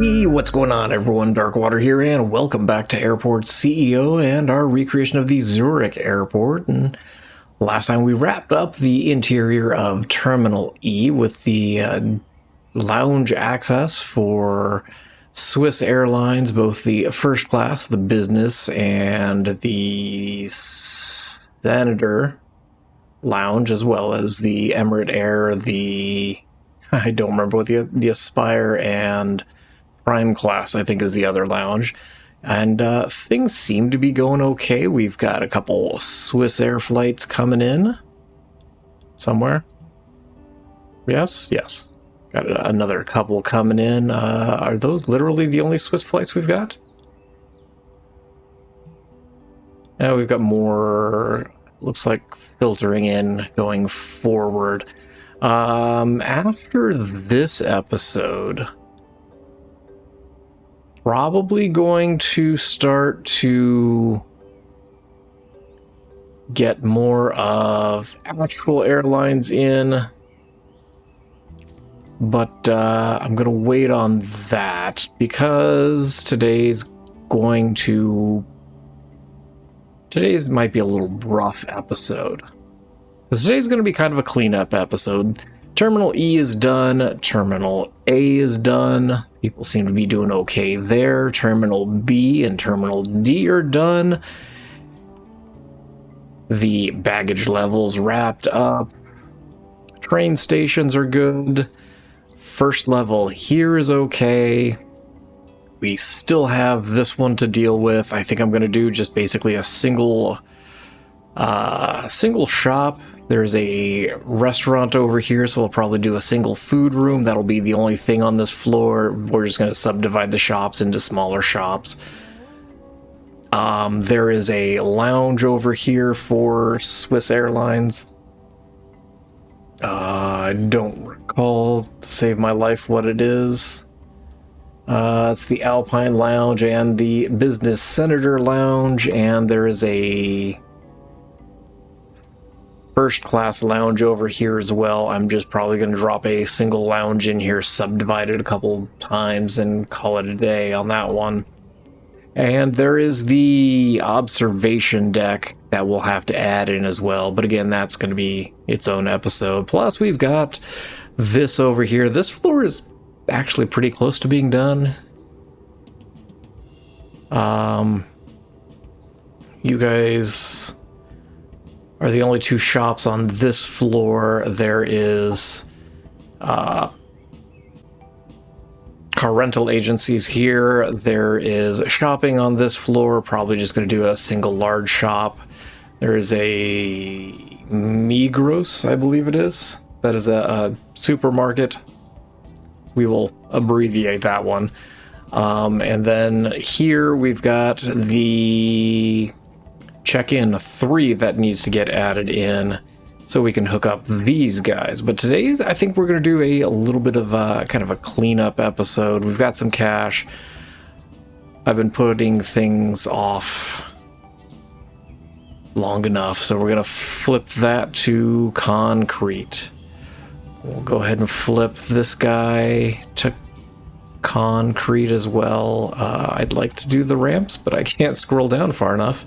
Hey, what's going on, everyone? Darkwater here, and welcome back to Airport CEO and our recreation of the Zurich Airport. And last time we wrapped up the interior of Terminal E with the lounge access for Swiss Airlines, both the first class, the business, and the Senator lounge, as well as the Emirate Air, I don't remember what the Aspire and Prime class, I think, is the other lounge. And things seem to be going okay. We've got a couple Swiss Air flights coming in somewhere. Yes. Got another couple coming in. Are those literally the only Swiss flights we've got? Yeah, we've got more, looks like, filtering in going forward. After this episode, probably going to start to get more of actual airlines in, but I'm going to wait on that because today's might be a little rough episode. Because today's going to be kind of a cleanup episode. Terminal E is done. Terminal A is done. People seem to be doing okay there. Terminal B and Terminal D are done. The baggage levels wrapped up. Train stations are good. First level here is okay. We still have this one to deal with. I think I'm going to do just basically a single shop. There's a restaurant over here, so we'll probably do a single food room. That'll be the only thing on this floor. We're just going to subdivide the shops into smaller shops. There is a lounge over here for Swiss Airlines. I don't recall, to save my life, what it is. It's the Alpine Lounge and the Business Senator Lounge, and there is a first class lounge over here as well. I'm just probably going to drop a single lounge in here, subdivided a couple times, and call it a day on that one. And there is the observation deck that we'll have to add in as well, but again, that's going to be its own episode. Plus, we've got this over here. This floor is actually pretty close to being done. You guys are the only two shops on this floor. There is car rental agencies here. There is shopping on this floor. Probably just going to do a single large shop. There is a Migros, I believe it is. That is a supermarket. We will abbreviate that one. And then here we've got the check-in 3 that needs to get added in so we can hook up these guys. But today, I think we're going to do a little bit of a kind of a cleanup episode. We've got some cash. I've been putting things off long enough, so we're going to flip that to concrete. We'll go ahead and flip this guy to concrete as well. I'd like to do the ramps, but I can't scroll down far enough.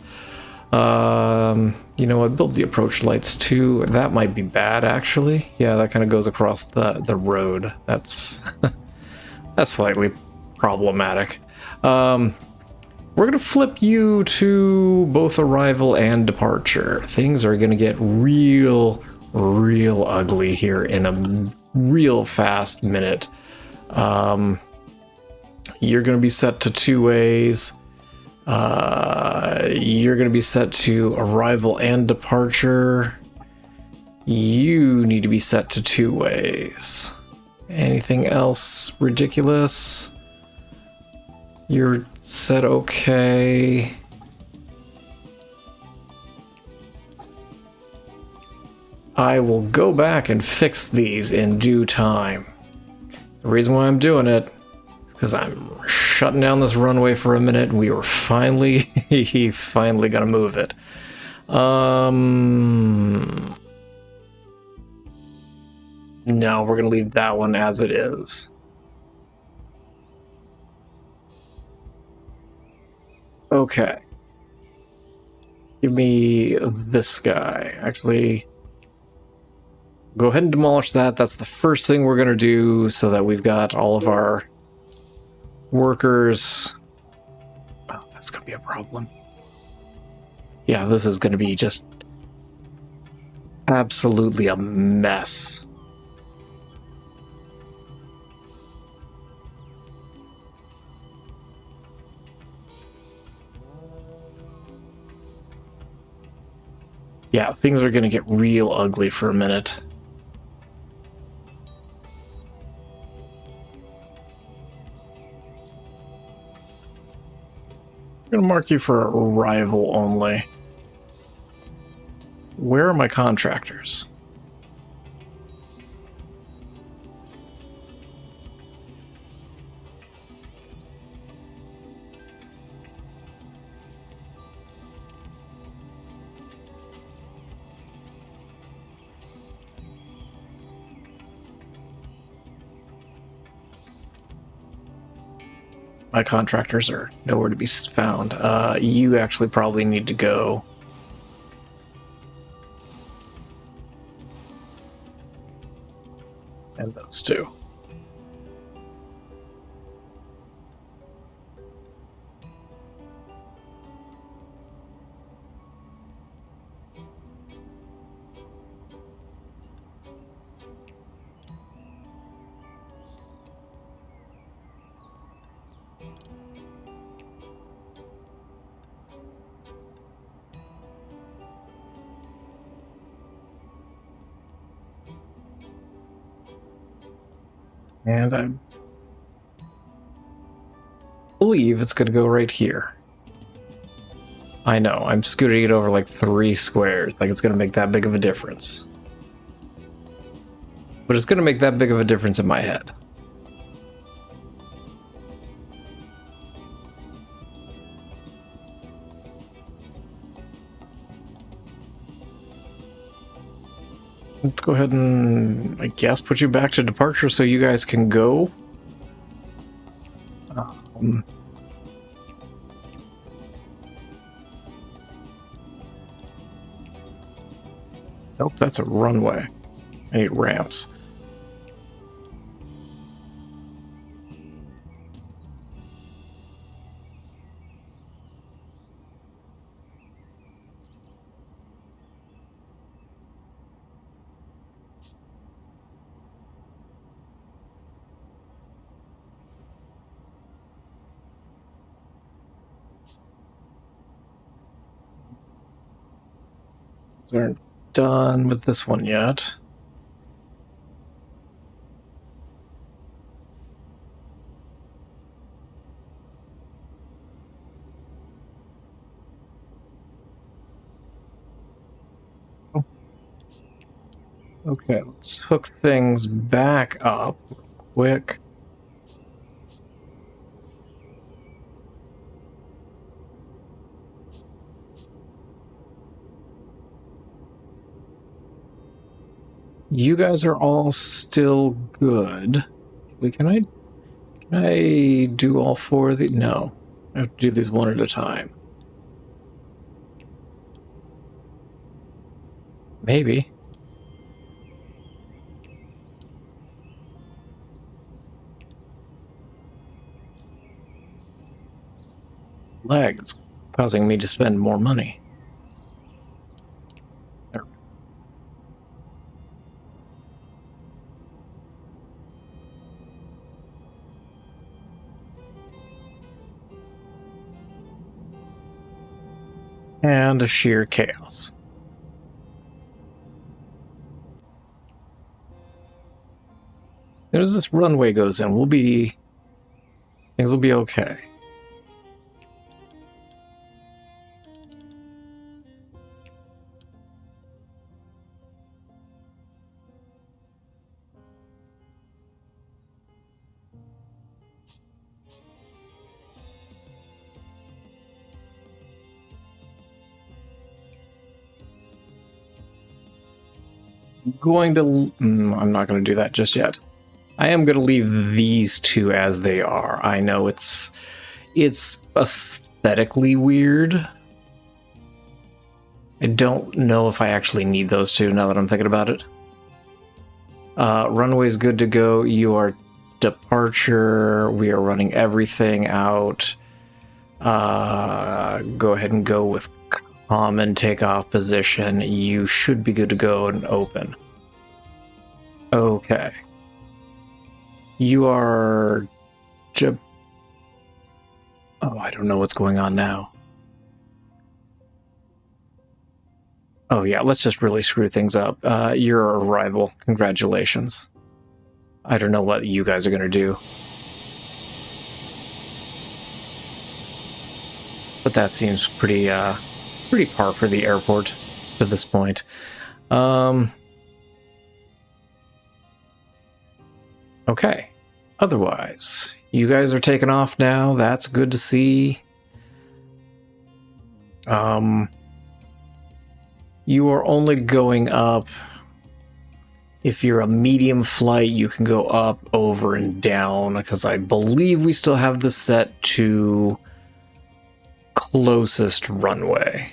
You know what, build the approach lights too. That might be bad, actually. Yeah, that kind of goes across the road. That's that's slightly problematic. We're gonna flip you to both arrival and departure. Things are gonna get real ugly here in a real fast minute. You're gonna be set to 2 ways. You're going to be set to arrival and departure. You need to be set to 2 ways. Anything else ridiculous? You're set okay. I will go back and fix these in due time. The reason why I'm doing it is because I'm shutting down this runway for a minute, and we were finally gonna move it. No, we're gonna leave that one as it is. Okay. Give me this guy. Actually, go ahead and demolish that. That's the first thing we're going to do so that we've got all of our workers. Oh, that's going to be a problem. Yeah, this is going to be just absolutely a mess. Yeah, things are going to get real ugly for a minute. I'm going to mark you for arrival only. Where are my contractors? My contractors are nowhere to be found. You actually probably need to go. And those two. And I believe it's going to go right here. I know, I'm scooting it over like 3 squares, like it's going to make that big of a difference. But it's going to make that big of a difference in my head. Let's go ahead and, I guess, put you back to departure so you guys can go. Nope, that's a runway. I need ramps. Aren't done with this one yet. Oh. Okay, let's hook things back up real quick. You guys are all still good. Wait, can I do all 4 of these? No. I have to do these one at a time. Maybe. Lag is causing me to spend more money. And a sheer chaos. As soon as this runway goes in, things will be okay. I'm not going to do that just yet. I am going to leave these 2 as they are. I know it's aesthetic aesthetically weird. I don't know if I actually need those two now that I'm thinking about it. Runway's good to go. You are departure. We are running everything out. Go ahead and go with common takeoff position. You should be good to go and open. Okay. You are... Oh, I don't know what's going on now. Oh yeah, let's just really screw things up. Your arrival. Congratulations. I don't know what you guys are going to do. But that seems pretty par for the airport to this point. Okay. Otherwise, you guys are taking off now. That's good to see. You are only going up. If you're a medium flight, you can go up, over, and down, because I believe we still have this set to closest runway.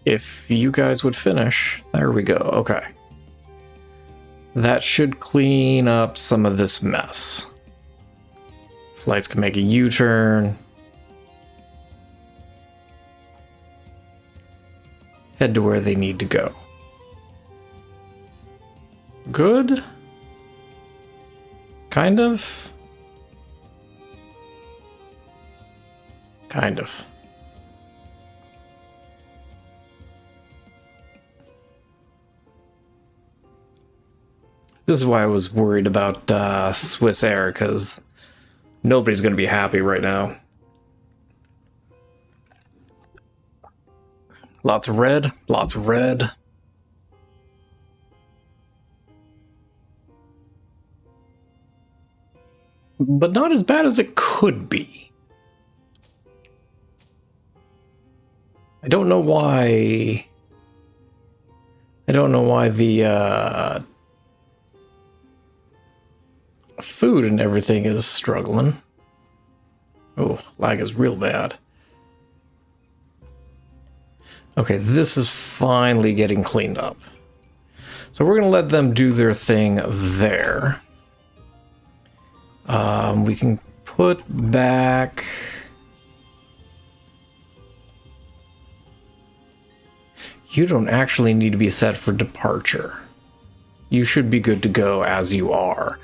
If you guys would finish, there we go, okay. That should clean up some of this mess. Flights can make a U-turn. Head to where they need to go. Good? Kind of? Kind of. This is why I was worried about Swiss Air, because nobody's going to be happy right now. Lots of red, lots of red. But not as bad as it could be. I don't know why... the food and everything is struggling. Oh, lag is real bad. Okay, this is finally getting cleaned up. So we're going to let them do their thing there. We can put back... You don't actually need to be set for departure. You should be good to go as you are.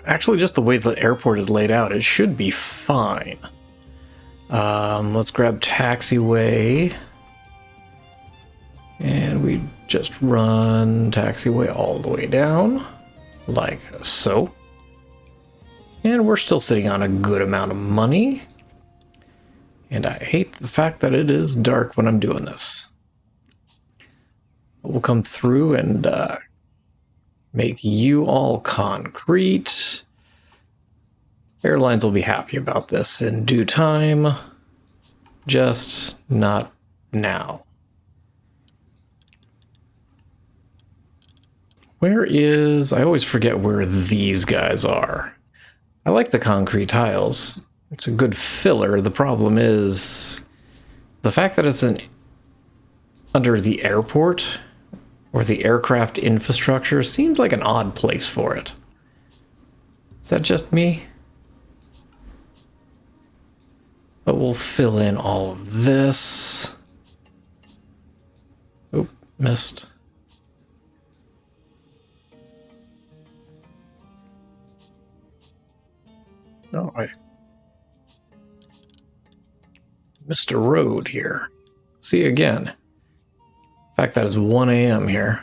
Actually, just the way the airport is laid out, it should be fine. Let's grab taxiway. And we just run taxiway all the way down, like so. And we're still sitting on a good amount of money. And I hate the fact that it is dark when I'm doing this. We'll come through and make you all concrete. Airlines will be happy about this in due time, just not now. Where is... I always forget where these guys are. I like the concrete tiles. It's a good filler. The problem is the fact that it's under the airport or the aircraft infrastructure seems like an odd place for it. Is that just me? But we'll fill in all of this. Oop, missed. No, I missed a road here. See you again. In fact, that is 1 a.m. here.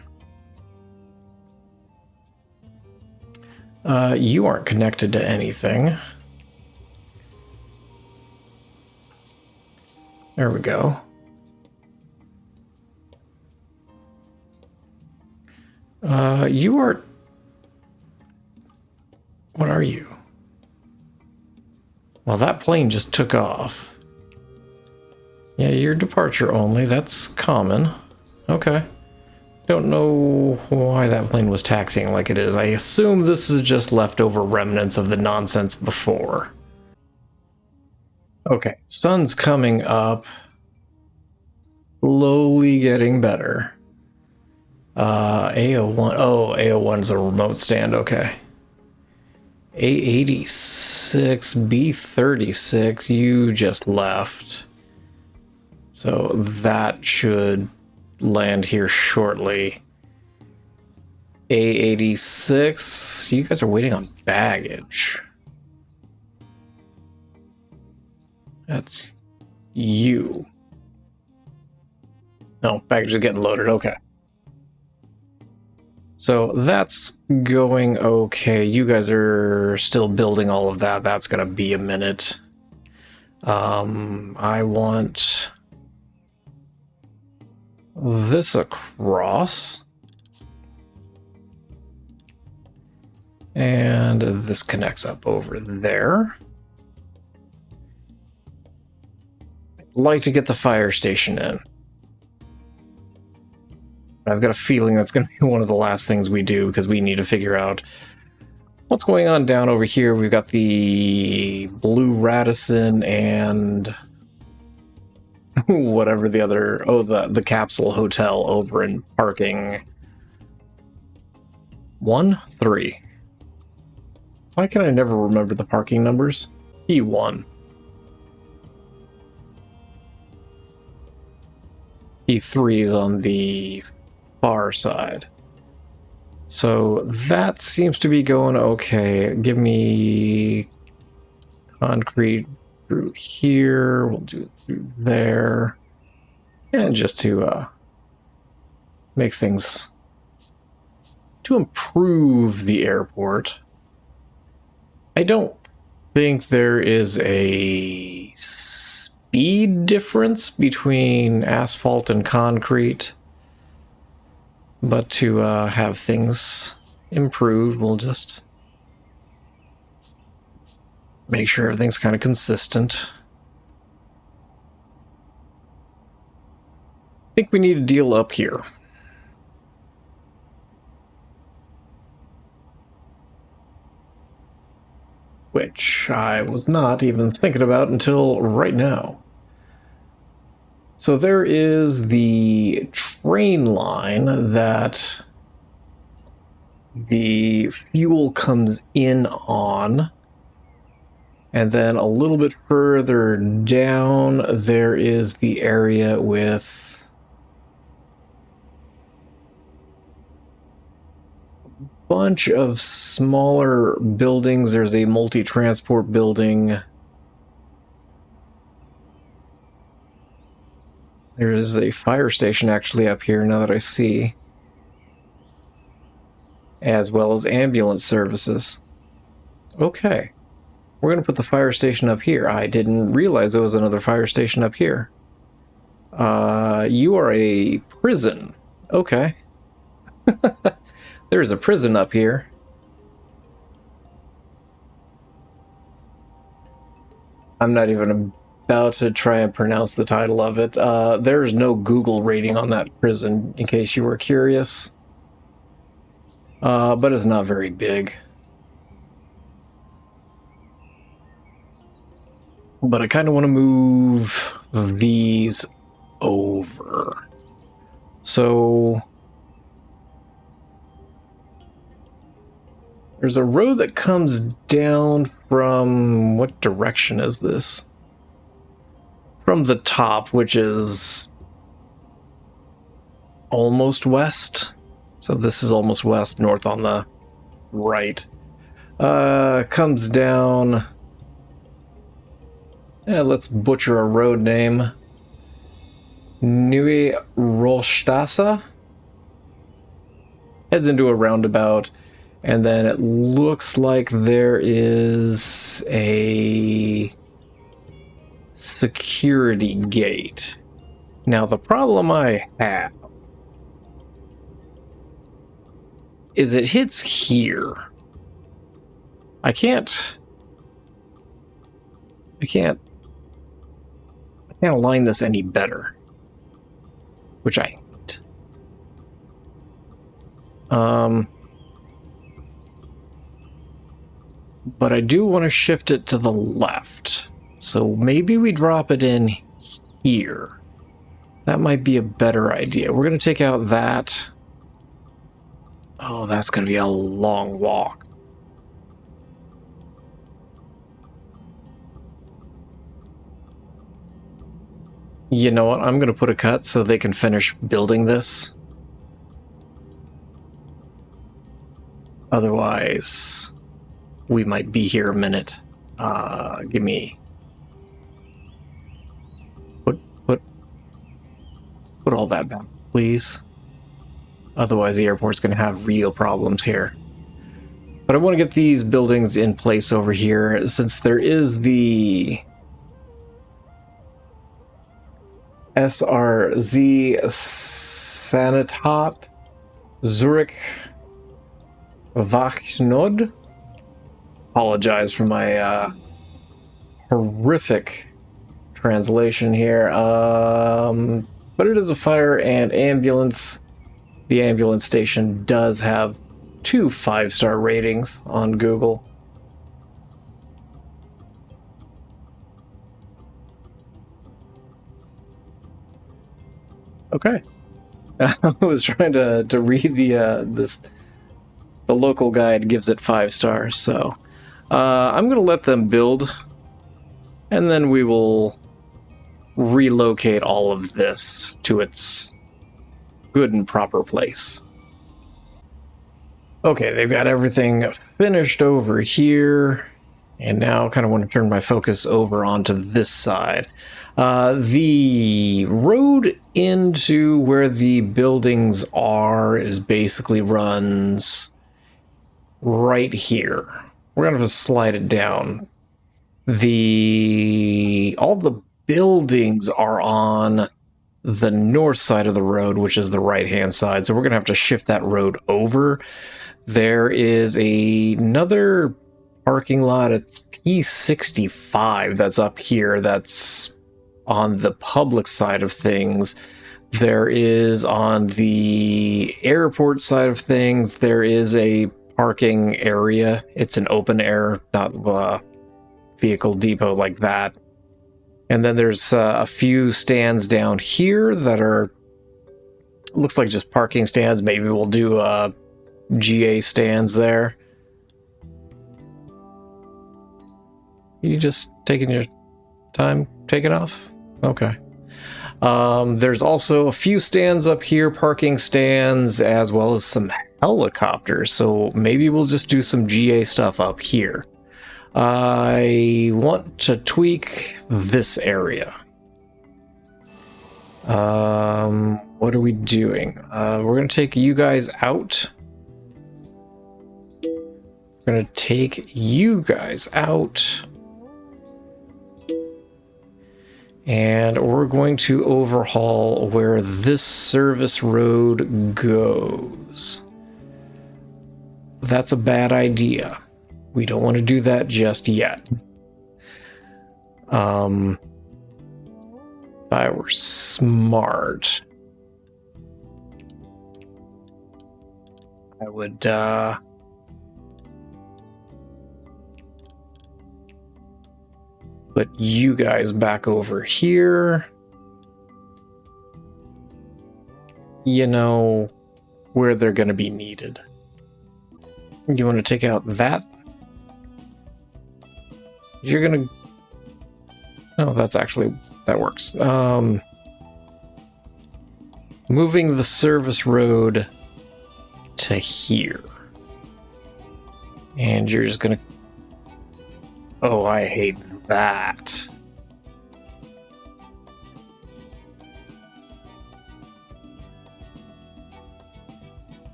You aren't connected to anything. There we go. You are... What are you? Well, that plane just took off. Yeah, your departure only. That's common. Okay. Don't know why that plane was taxiing like it is. I assume this is just leftover remnants of the nonsense before. Okay, sun's coming up. Slowly getting better. A01. Oh, A01 is a remote stand. Okay. A86, B36, you just left. So that should land here shortly. A86, you guys are waiting on baggage. That's you. No, baggage is getting loaded. Okay. So that's going okay. You guys are still building all of that. That's going to be a minute. I want this across. And this connects up over there. I'd like to get the fire station in. I've got a feeling that's going to be one of the last things we do because we need to figure out what's going on down over here. We've got the Blue Radisson and whatever the other... Oh, the Capsule Hotel over in parking 1-3. Why can I never remember the parking numbers? E1. E3 is on the far side. So that seems to be going okay. Give me concrete through here. We'll do it through there. And just to make things... to improve the airport. I don't think there is a speed difference between asphalt and concrete, but to have things improved, we'll just make sure everything's kind of consistent. I think we need a deal up here. Which I was not even thinking about until right now. So there is the train line that the fuel comes in on. And then a little bit further down, there is the area with bunch of smaller buildings. There's a multi-transport building. There's a fire station actually up here now that I see. As well as ambulance services. Okay. We're going to put the fire station up here. I didn't realize there was another fire station up here. You are a prison. Okay. There's a prison up here. I'm not even about to try and pronounce the title of it. There's no Google rating on that prison, in case you were curious. But it's not very big. But I kind of want to move these over. So... there's a road that comes down from... what direction is this? From the top, which is almost west. So this is almost west, north on the right. Comes down... yeah, let's butcher a road name. Neue Rollstraße. Heads into a roundabout. And then it looks like there is a security gate. Now, the problem I have is it hits here. I can't I can't align this any better, which I hate. But I do want to shift it to the left. So maybe we drop it in here. That might be a better idea. We're going to take out that. Oh, that's going to be a long walk. You know what? I'm going to put a cut so they can finish building this. Otherwise, we might be here a minute. Give me... Put all that back, please. Otherwise, the airport's going to have real problems here. But I want to get these buildings in place over here, since there is the SRZ Sanitat Zurich Wachnod. Apologize for my horrific translation here. But it is a fire and ambulance. The ambulance station does have 2 5-star ratings on Google. Okay. I was trying to read the local guide gives it 5 stars, so I'm gonna let them build, and then we will relocate all of this to its good and proper place. Okay, they've got everything finished over here, and now I kind of want to turn my focus over onto this side. The road into where the buildings are is basically runs right here. We're gonna have to slide it down. All the buildings are on the north side of the road, which is the right-hand side, so we're gonna have to shift that road over. There is another parking lot. It's P65 that's up here. That's on the public side of things. There is on the airport side of things, there is a parking area. It's an open air, not vehicle depot like that. And then there's a few stands down here that are, looks like just parking stands. Maybe we'll do GA stands there. You just taking your time taking off? Okay. There's also a few stands up here, parking stands, as well as some helicopters. So maybe we'll just do some GA stuff up here. I want to tweak this area. What are we doing? We're going to take you guys out. We're going to take you guys out. And we're going to overhaul where this service road goes. That's a bad idea. We don't want to do that just yet. If I were smart, I would put you guys back over here. You know, where they're going to be needed. You want to take out that? You're going to... Oh, that's actually... That works. Moving the service road to here. And you're just going to... Oh, I hate that.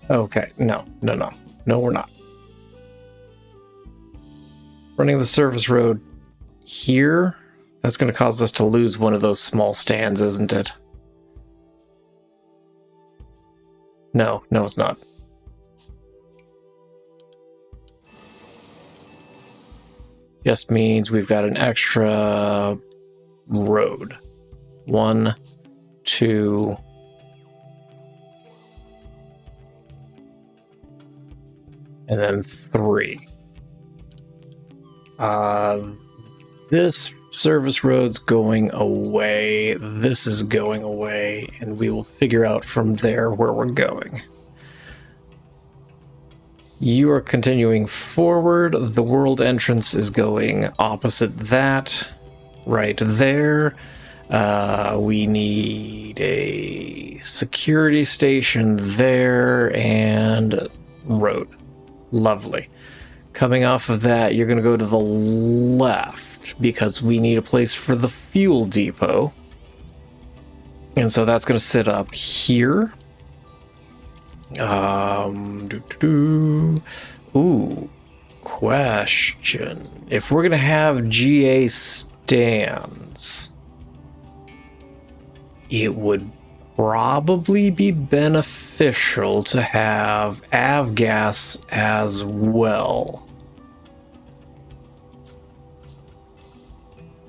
Okay, no, we're not. Running the service road here, that's going to cause us to lose one of those small stands, isn't it? No, it's not. just means we've got an extra road. 1, 2, and then 3. This service road's going away, this is going away, and we will figure out from there where we're going. You are continuing forward. The world entrance is going opposite that, right there. We need a security station there and road. Lovely. Coming off of that, you're going to go to the left because we need a place for the fuel depot. And so that's going to sit up here. Ooh, question. If we're going to have GA stands, it would probably be beneficial to have avgas as well.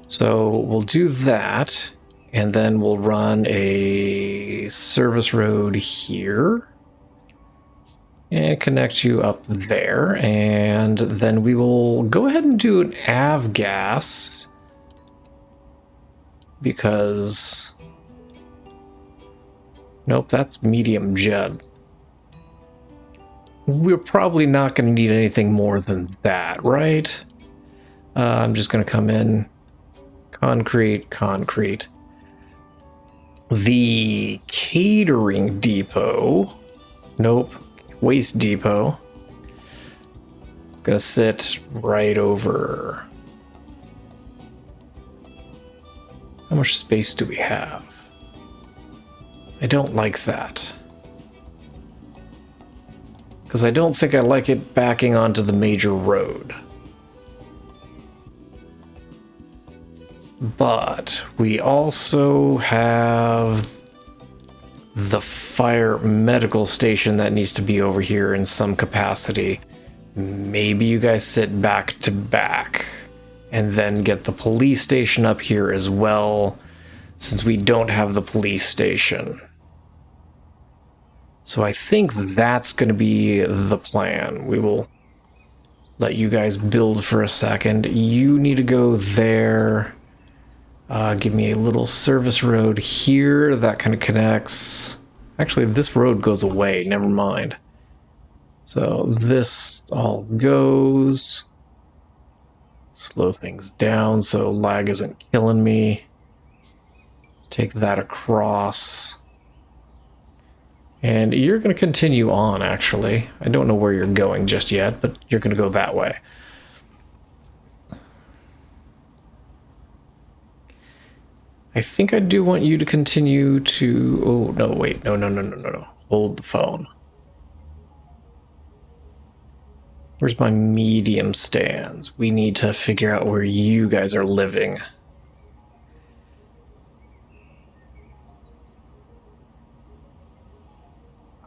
So we'll do that, and then we'll run a service road here and connect you up there, and then we will go ahead and do an avgas because nope, that's medium jet. We're probably not going to need anything more than that, right? I'm just going to come in. Concrete. The catering depot. Nope. Waste depot. It's going to sit right over. How much space do we have? I don't like that. Because I don't think I like it backing onto the major road. But we also have the fire medical station that needs to be over here in some capacity. Maybe you guys sit back to back and then get the police station up here as well, since we don't have the police station. So I think that's going to be the plan. We will let you guys build for a second. You need to go there. Give me a little service road here that kind of connects. Actually, this road goes away. Never mind. So this all goes. Slow things down so lag isn't killing me. Take that across. And you're going to continue on, actually. I don't know where you're going just yet, but you're going to go that way. I think I do want you to continue to... Oh, no, wait. No. Hold the phone. Where's my medium stands? We need to figure out where you guys are living.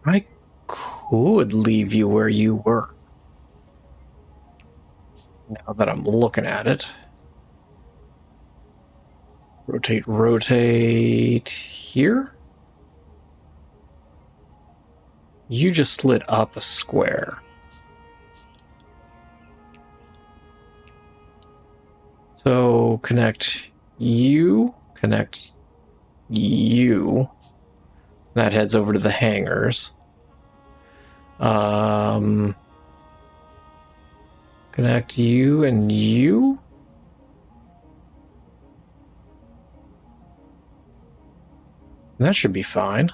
I could leave you where you were. Now that I'm looking at it. Rotate here. You just slid up a square. So connect you. That heads over to the hangars. Connect you and you. That should be fine.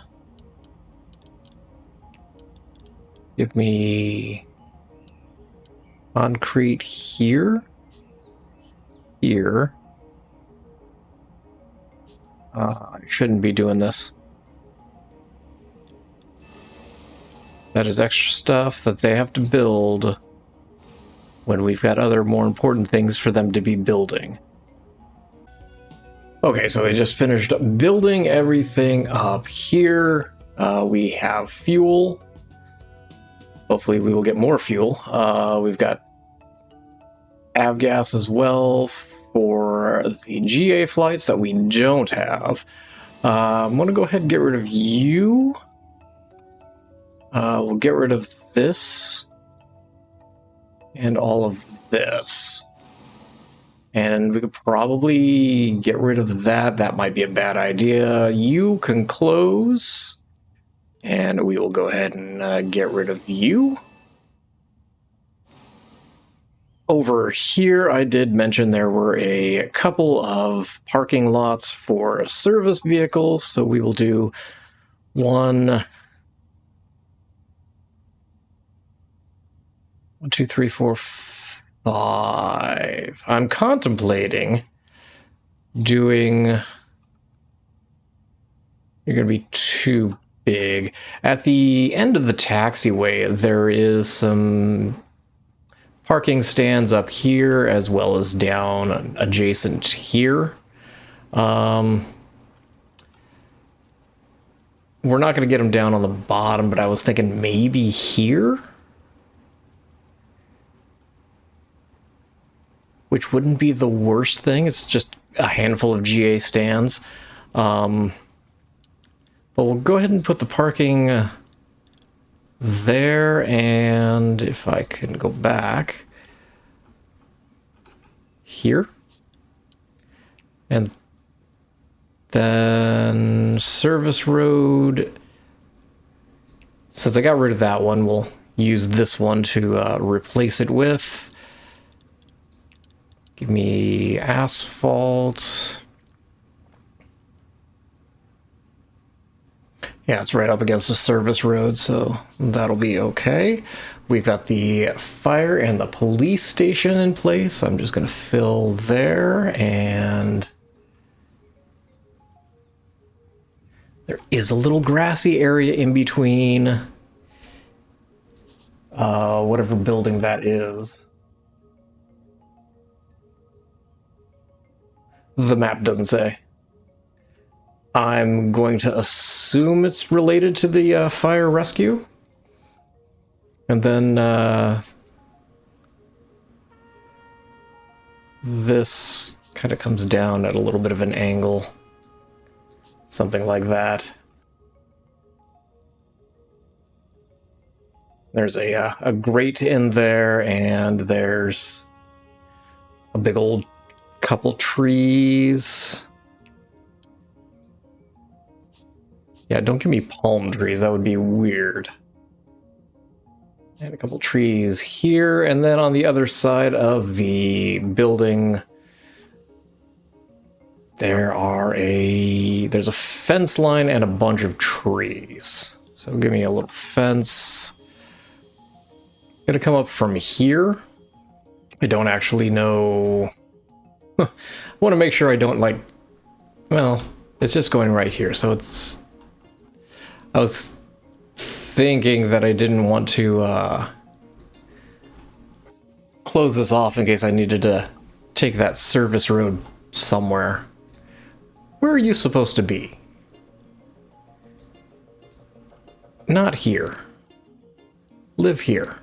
Give me concrete here. Here. I shouldn't be doing this. That is extra stuff that they have to build when we've got other more important things for them to be building. Okay, so they just finished building everything up here. We have fuel. Hopefully we will get more fuel. We've got avgas as well for the GA flights that we don't have. I'm going to go ahead and get rid of you. We'll get rid of this and all of this. And we could probably get rid of that. That might be a bad idea. You can close. And we will go ahead and get rid of you. Over here, I did mention there were a couple of parking lots for service vehicles, so we will do 1, 2, 3, 4, 5. I'm contemplating doing... You're going to be too big. At the end of the taxiway, there is some parking stands up here as well as down adjacent here. We're not going to get them down on the bottom, but I was thinking maybe here? Which wouldn't be the worst thing. It's just a handful of GA stands. But we'll go ahead and put the parking there, and if I can go back here, and then service road. Since I got rid of that one, we'll use this one to replace it with. Give me asphalt. Yeah, it's right up against the service road, so that'll be okay. We've got the fire and the police station in place. I'm just going to fill there, and there is a little grassy area in between whatever building that is. The map doesn't say. I'm going to assume it's related to the fire rescue. And then this kind of comes down at a little bit of an angle. Something like that. There's a grate in there, and there's a big old couple trees. Yeah, don't give me palm trees. That would be weird. And a couple trees here, and then on the other side of the building, there's a fence line and a bunch of trees. So give me a little fence. Gonna come up from here. I don't actually know. I want to make sure I don't well, it's just going right here, so it's... I was thinking that I didn't want to close this off in case I needed to take that service road somewhere. Where are you supposed to be? Not here. Live here.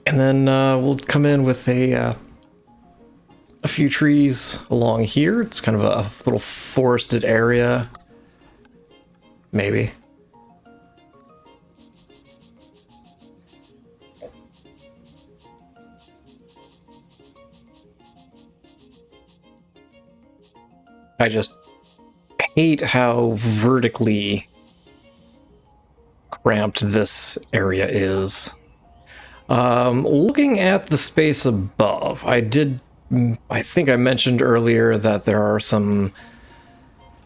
And then we'll come in with a few trees along here. It's kind of a little forested area. Maybe. I just hate how vertically cramped this area is. Looking at the space above, I think I mentioned earlier that there are some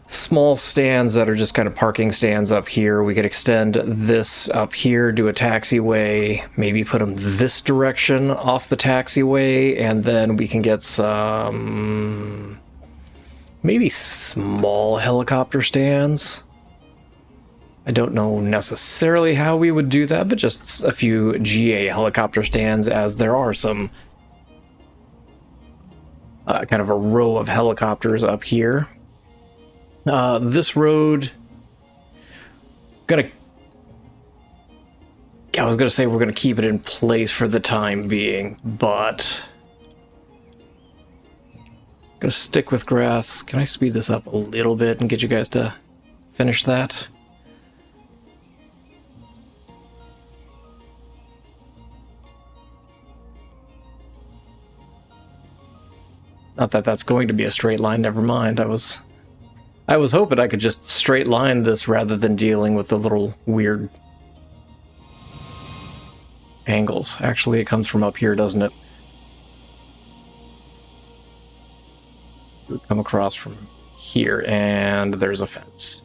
small stands that are just kind of parking stands up here. We could extend this up here, do a taxiway, maybe put them this direction off the taxiway, and then we can get some maybe small helicopter stands. I don't know necessarily how we would do that, but just a few GA helicopter stands, as there are some kind of a row of helicopters up here. This road, gonna I was going to say we're going to keep it in place for the time being, but I'm going to stick with grass. Can I speed this up a little bit and get you guys to finish that? Not that that's going to be a straight line, never mind. I was hoping I could just straight line this rather than dealing with the little weird angles. Actually, it comes from up here, doesn't it? It would come across from here, and there's a fence.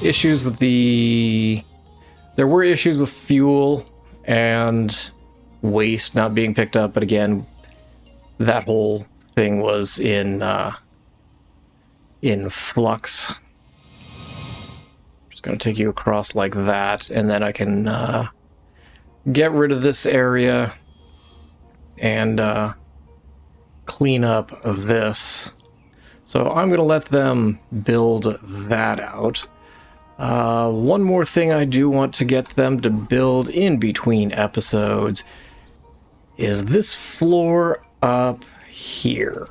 Issues with the... There were issues with fuel and waste not being picked up, but again, that whole thing was in flux. Just gonna take you across like that, and then I can get rid of this area and clean up this. So I'm gonna let them build that out. One more thing I do want to get them to build in between episodes is this floor up here.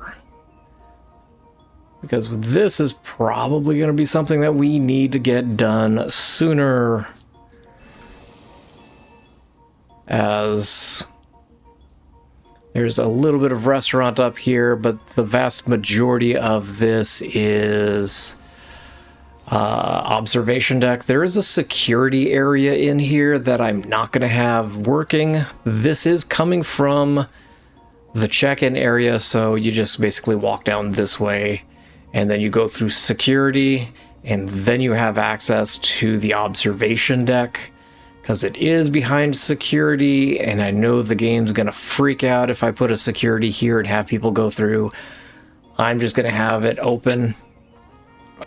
Because this is probably going to be something that we need to get done sooner, as there's a little bit of restaurant up here, but the vast majority of this is observation deck. There is a security area in here that I'm not going to have working. This is coming from the check-in area, so you just basically walk down this way, and then you go through security, and then you have access to the observation deck, because it is behind security, and I know the game's going to freak out if I put a security here and have people go through. I'm just going to have it open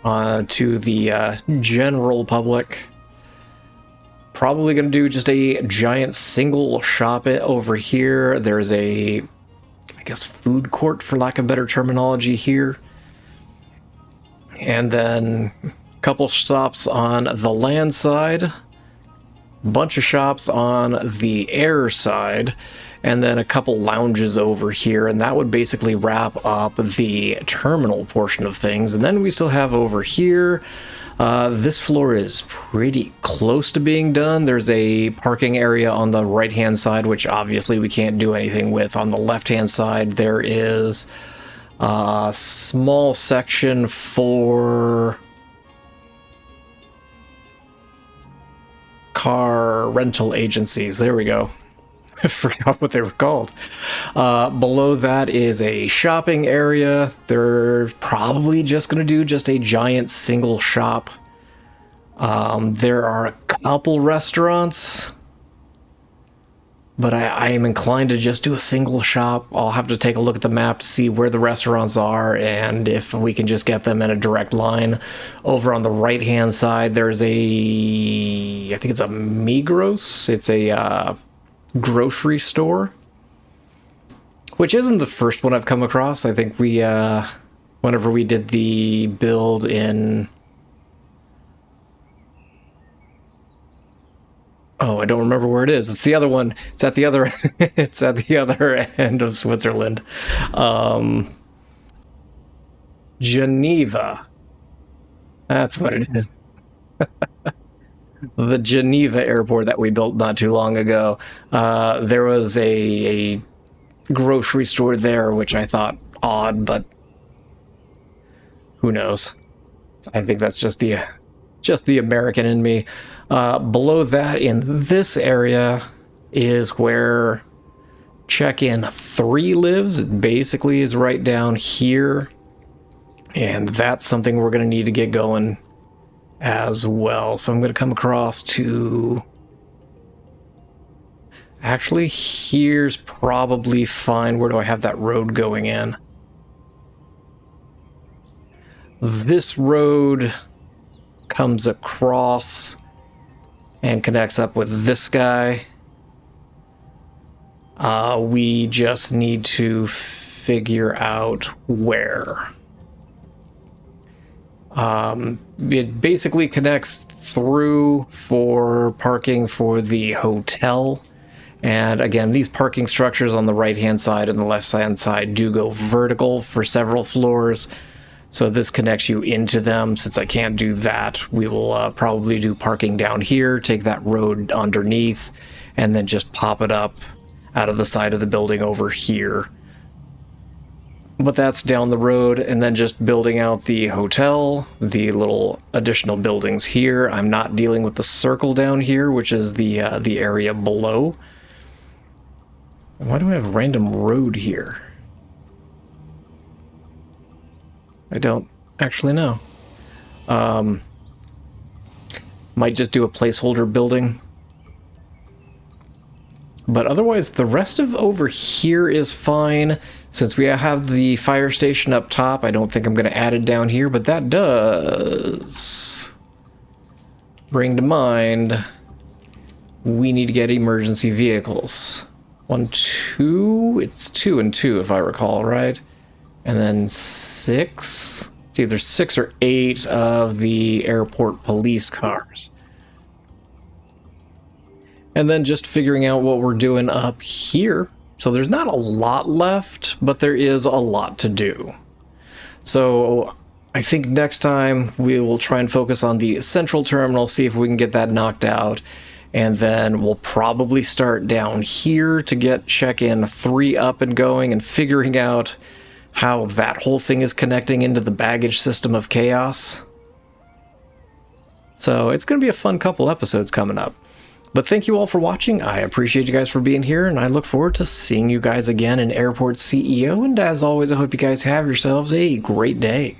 to the general public. Probably going to do just a giant single shop over here. There's a, I guess, food court, for lack of better terminology, here. And then a couple stops on the land side, bunch of shops on the air side, and then a couple lounges over here, and that would basically wrap up the terminal portion of things. And then we still have over here, this floor is pretty close to being done. There's a parking area on the right-hand side, which obviously we can't do anything with. On the left-hand side, there is a small section for car rental agencies. There we go. I forgot what they were called. Below that is a shopping area. They're probably just going to do just a giant single shop. There are a couple restaurants, but I am inclined to just do a single shop. I'll have to take a look at the map to see where the restaurants are and if we can just get them in a direct line. Over on the right-hand side, there's a... I think it's a Migros. It's a grocery store, which isn't the first one I've come across. I think we whenever we did the build in, oh, I don't remember where it is. It's the other one. It's at the other it's at the other end of Switzerland. Geneva. That's what it is. The Geneva airport that we built not too long ago. There was a grocery store there, which I thought odd, but who knows? I think that's just the American in me. Below that, in this area, is where check-in 3 lives. It basically is right down here, and that's something we're going to need to get going as well. So I'm going to come across to... Actually, here's probably fine. Where do I have that road going in? This road comes across and connects up with this guy. We just need to figure out where. It basically connects through for parking for the hotel. And again, these parking structures on the right-hand side and the left-hand side do go vertical for several floors. So this connects you into them. Since I can't do that, we will probably do parking down here, take that road underneath, and then just pop it up out of the side of the building over here. But that's down the road, and then just building out the hotel, the little additional buildings here. I'm not dealing with the circle down here, which is the area below. Why do I have a random road here? I don't actually know. Might just do a placeholder building. But otherwise, the rest of over here is fine. Since we have the fire station up top, I don't think I'm going to add it down here, but that does bring to mind we need to get emergency vehicles. 1, 2, it's 2 and 2 if I recall, right? And then 6, it's either 6 or 8 of the airport police cars. And then just figuring out what we're doing up here. So there's not a lot left, but there is a lot to do. So I think next time we will try and focus on the central terminal, see if we can get that knocked out. And then we'll probably start down here to get check-in 3 up and going and figuring out how that whole thing is connecting into the baggage system of chaos. So it's going to be a fun couple episodes coming up. But thank you all for watching. I appreciate you guys for being here, and I look forward to seeing you guys again in Airport CEO. And as always, I hope you guys have yourselves a great day.